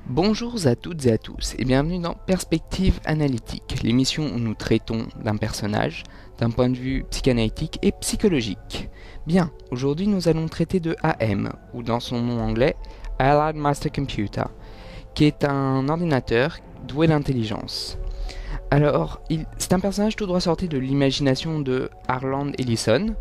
Bonjour à toutes et à tous et bienvenue dans Perspective Analytique, l'émission où nous traitons d'un personnage d'un point de vue psychanalytique et psychologique. Bien, aujourd'hui nous allons traiter de AM, ou dans son nom anglais, Allied Master Computer, qui est un ordinateur doué d'intelligence. Alors, c'est un personnage tout droit sorti de l'imagination de Harland Ellison.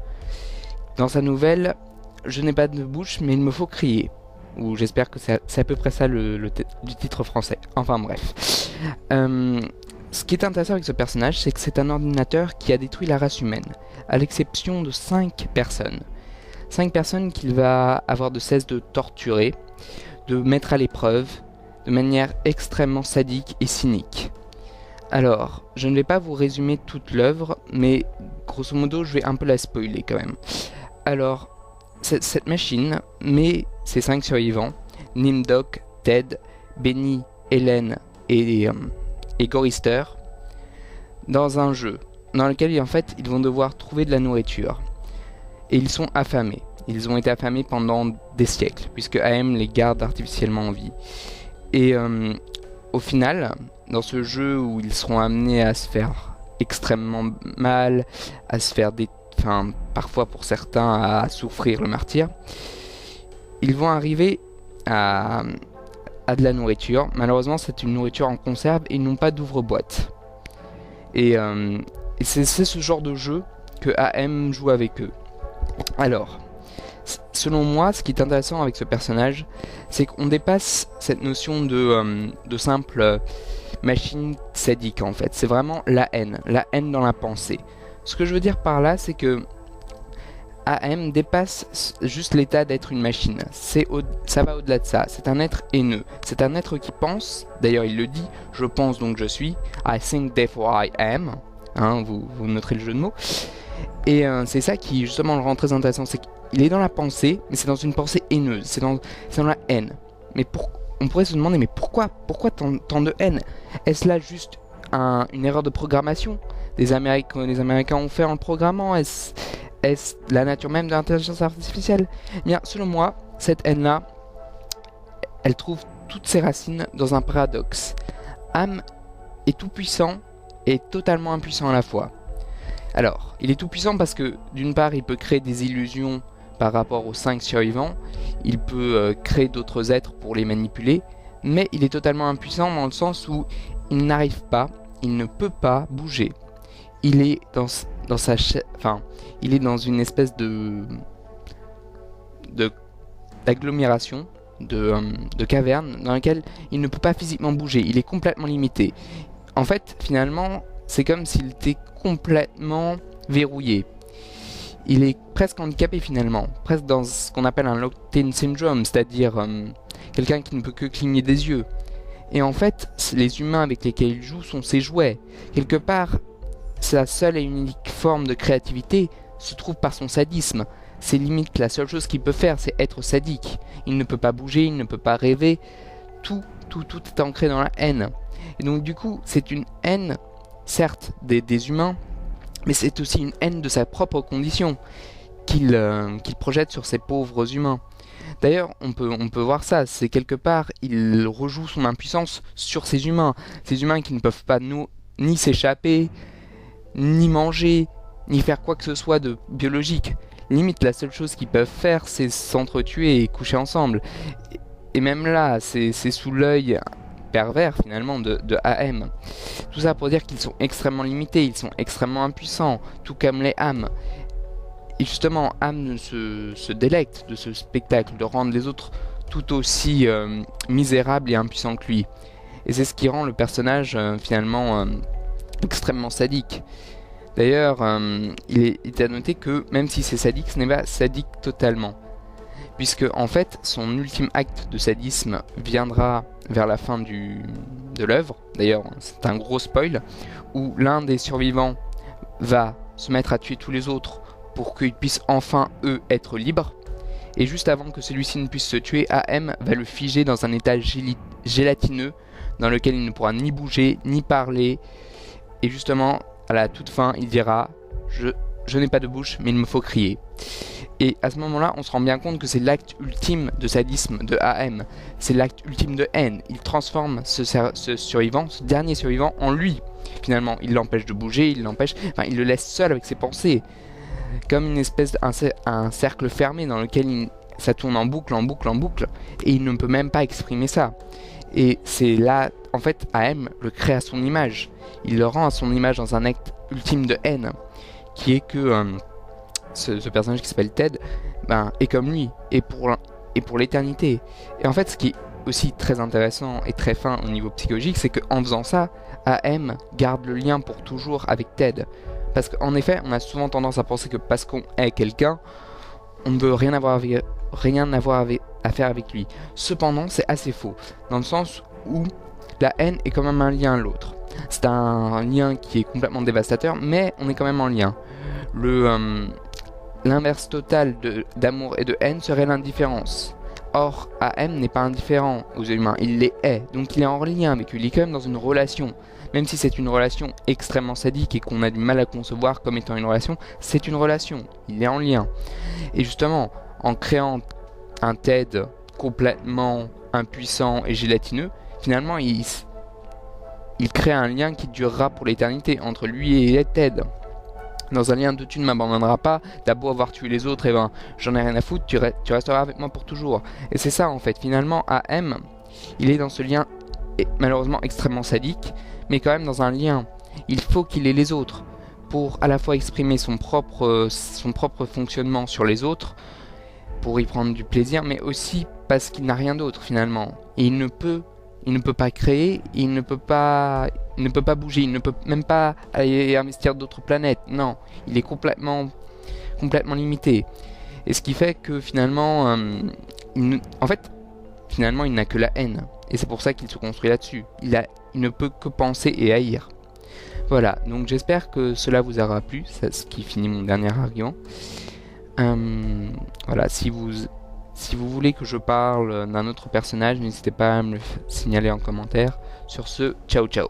Dans sa nouvelle « Je n'ai pas de bouche mais il me faut crier », ou j'espère que c'est à peu près ça du titre français. Enfin bref. Ce qui est intéressant avec ce personnage, c'est que c'est un ordinateur qui a détruit la race humaine, à l'exception de 5 personnes. 5 personnes qu'il va avoir de cesse de torturer, de mettre à l'épreuve, de manière extrêmement sadique et cynique. Alors, je ne vais pas vous résumer toute l'œuvre, mais grosso modo, je vais un peu la spoiler quand même. Alors, cette machine met ses 5 survivants, Nimdok, Ted, Benny, Hélène et Gorister, dans un jeu dans lequel en fait ils vont devoir trouver de la nourriture. Et ils sont affamés. Ils ont été affamés pendant des siècles, puisque AM les garde artificiellement en vie. Et au final, dans ce jeu où ils seront amenés à se faire extrêmement mal, à se faire parfois pour certains à souffrir le martyre, ils vont arriver à de la nourriture. Malheureusement, c'est une nourriture en conserve et ils n'ont pas d'ouvre-boîte. Et c'est ce genre de jeu que AM joue avec eux. Alors, selon moi, ce qui est intéressant avec ce personnage, c'est qu'on dépasse cette notion de simple machine sadique en fait. C'est vraiment la haine dans la pensée. Ce que je veux dire par là, c'est que AM dépasse juste l'état d'être une machine. Ça va au-delà de ça. C'est un être haineux. C'est un être qui pense. D'ailleurs, il le dit. Je pense donc je suis. I think therefore I am. Vous noterez le jeu de mots. Et c'est ça qui justement le rend très intéressant. C'est qu'il est dans la pensée, mais c'est dans une pensée haineuse. C'est dans la haine. Mais on pourrait se demander, mais pourquoi tant de haine? Est-ce là juste une erreur de programmation les Américains ont fait en le programmant? Est-ce la nature même de l'intelligence artificielle? Eh bien, selon moi, cette haine-là, elle trouve toutes ses racines dans un paradoxe. Am est tout puissant et totalement impuissant à la fois. Alors, il est tout puissant parce que, d'une part, il peut créer des illusions par rapport aux 5 survivants, il peut créer d'autres êtres pour les manipuler, mais il est totalement impuissant dans le sens où il n'arrive pas, il ne peut pas bouger. Il est il est dans une espèce d'agglomération, de caverne dans laquelle il ne peut pas physiquement bouger. Il est complètement limité. En fait, finalement, c'est comme s'il était complètement verrouillé. Il est presque handicapé finalement, presque dans ce qu'on appelle un locked-in syndrome, c'est-à-dire quelqu'un qui ne peut que cligner des yeux. Et en fait, les humains avec lesquels il joue sont ses jouets. Quelque part, sa seule et unique forme de créativité se trouve par son sadisme. C'est limite la seule chose qu'il peut faire, c'est être sadique. Il ne peut pas bouger, il ne peut pas rêver. Tout est ancré dans la haine. Et donc du coup, c'est une haine, certes, des humains, mais c'est aussi une haine de sa propre condition qu'il projette sur ces pauvres humains. D'ailleurs, on peut voir ça, c'est quelque part, il rejoue son impuissance sur ces humains qui ne peuvent pas ni s'échapper, ni manger, ni faire quoi que ce soit de biologique. Limite, la seule chose qu'ils peuvent faire, c'est s'entretuer et coucher ensemble. Et même là, c'est sous l'œil pervers finalement de AM. Tout ça pour dire qu'ils sont extrêmement limités, ils sont extrêmement impuissants, tout comme les âmes. Et justement, AM se délecte de ce spectacle, de rendre les autres tout aussi misérables et impuissants que lui. Et c'est ce qui rend le personnage finalement extrêmement sadique. D'ailleurs, il est à noter que même si c'est sadique, ce n'est pas sadique totalement. Puisque en fait, son ultime acte de sadisme viendra vers la fin de l'œuvre. D'ailleurs, c'est un gros spoil, où l'un des survivants va se mettre à tuer tous les autres pour qu'ils puissent enfin, eux, être libres. Et juste avant que celui-ci ne puisse se tuer, AM va le figer dans un état gélatineux dans lequel il ne pourra ni bouger, ni parler. Et justement, à la toute fin, il dira « Je n'ai pas de bouche, mais il me faut crier ». Et à ce moment-là, on se rend bien compte que c'est l'acte ultime de sadisme de AM. C'est l'acte ultime de haine. Il transforme ce survivant, ce dernier survivant, en lui. Finalement, il l'empêche de bouger, il le laisse seul avec ses pensées. Comme une espèce un cercle fermé dans lequel ça tourne en boucle, en boucle, en boucle. Et il ne peut même pas exprimer ça. Et c'est là, en fait, AM le crée à son image. Il le rend à son image dans un acte ultime de haine. Qui est que ce personnage qui s'appelle Ted est comme lui. Et pour l'éternité. Et en fait, ce qui est aussi très intéressant et très fin au niveau psychologique, c'est qu'en faisant ça, AM garde le lien pour toujours avec Ted. Parce qu'en effet, on a souvent tendance à penser que parce qu'on est quelqu'un, on ne veut rien avoir à faire avec lui. Cependant, c'est assez faux, dans le sens où la haine est quand même un lien à l'autre. C'est un lien qui est complètement dévastateur, mais on est quand même en lien. L'inverse total d'amour et de haine serait l'indifférence. Or, AM n'est pas indifférent aux humains, il les hait, donc il est en lien avec eux, il est quand même dans une relation. Même si c'est une relation extrêmement sadique et qu'on a du mal à concevoir comme étant une relation, c'est une relation, il est en lien. Et justement, en créant un Ted complètement impuissant et gélatineux, finalement il crée un lien qui durera pour l'éternité entre lui et Ted. Dans un lien de tu ne m'abandonneras pas, t'as beau avoir tué les autres, et j'en ai rien à foutre, tu resteras avec moi pour toujours. Et c'est ça en fait, finalement AM, il est dans ce lien malheureusement extrêmement sadique, mais quand même dans un lien. Il faut qu'il ait les autres pour à la fois exprimer son propre fonctionnement sur les autres, pour y prendre du plaisir, mais aussi parce qu'il n'a rien d'autre finalement. Et il ne peut pas créer, il ne peut pas bouger, il ne peut même pas aller investir d'autres planètes. Non, il est complètement limité. Et ce qui fait que finalement, finalement, il n'a que la haine. Et c'est pour ça qu'il se construit là-dessus. Il ne peut que penser et haïr. Voilà, donc j'espère que cela vous aura plu, c'est ce qui finit mon dernier argument. Voilà, si vous voulez que je parle d'un autre personnage, n'hésitez pas à me le signaler en commentaire. Sur ce, ciao ciao.